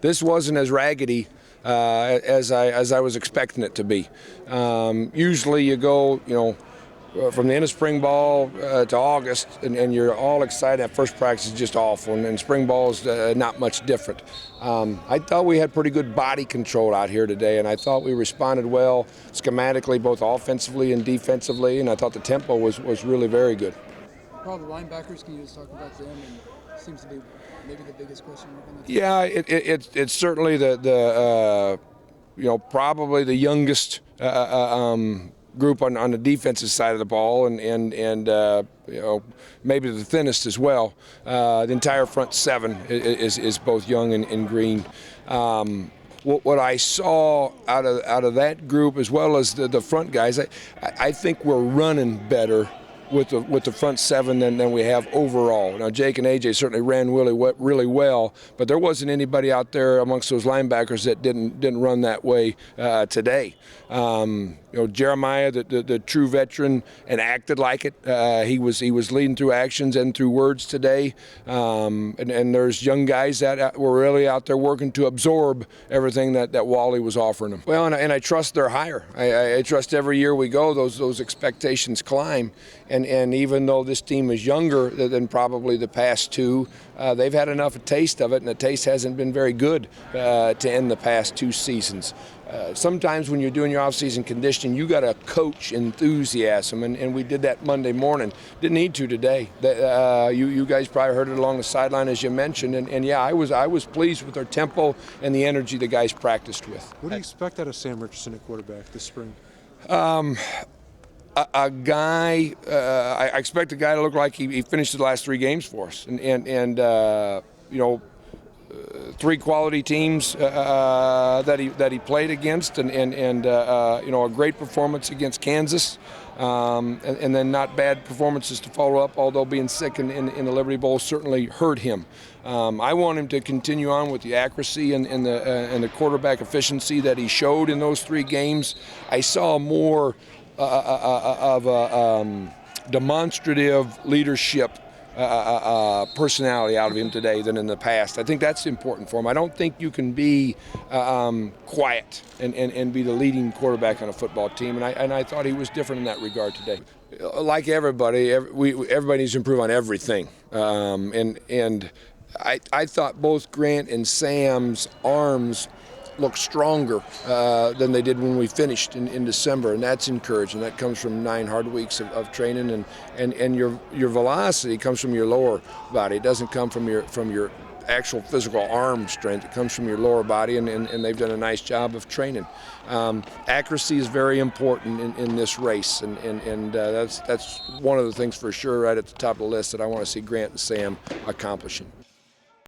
this wasn't as raggedy as I was expecting it to be. Usually you go, from the end of spring ball to August, and you're all excited. That first practice is just awful, and spring ball is not much different. I thought we had pretty good body control out here today, and I thought we responded well schematically, both offensively and defensively, and I thought the tempo was really very good. Paul, the linebackers, can you just talk about them? And seems to be maybe the biggest question mark on the team. Yeah, it's certainly probably the youngest group on the defensive side of the ball, and maybe the thinnest as well. The entire front seven is both young and green. What I saw out of that group, as well as the front guys, I think we're running better with the front seven than we have overall. Now, Jake and AJ certainly ran really well, but there wasn't anybody out there amongst those linebackers that didn't run that way today. Jeremiah, the true veteran, and acted like it. He was leading through actions and through words today. And there's young guys that were really out there working to absorb everything that Wally was offering them. Well, and I trust they're higher. I trust every year we go, those expectations climb. And even though this team is younger than probably the past two, they've had enough a taste of it, and the taste hasn't been very good to end the past two seasons. Sometimes when you're doing your off-season conditioning, you got to coach enthusiasm, and we did that Monday morning. Didn't need to today. You guys probably heard it along the sideline, as you mentioned, and yeah, I was pleased with their tempo and the energy the guys practiced with. What do you expect out of Sam Richardson at quarterback this spring? A guy, I expect a guy to look like he finished the last three games for us, and three quality teams that he played against, and a great performance against Kansas, and then not bad performances to follow up. Although being sick in the Liberty Bowl certainly hurt him. I want him to continue on with the accuracy and the quarterback efficiency that he showed in those three games. I saw more of a demonstrative leadership personality out of him today than in the past. I think that's important for him. I don't think you can be quiet and be the leading quarterback on a football team, and I thought he was different in that regard today. Like everybody, everybody needs to improve on everything, and I thought both Grant and Sam's arms look stronger than they did when we finished in December, and that's encouraging. That comes from 9 hard weeks of training, and your velocity comes from your lower body. It doesn't come from your actual physical arm strength. It comes from your lower body, and they've done a nice job of training. Accuracy is very important in this race, and that's one of the things for sure right at the top of the list that I want to see Grant and Sam accomplishing.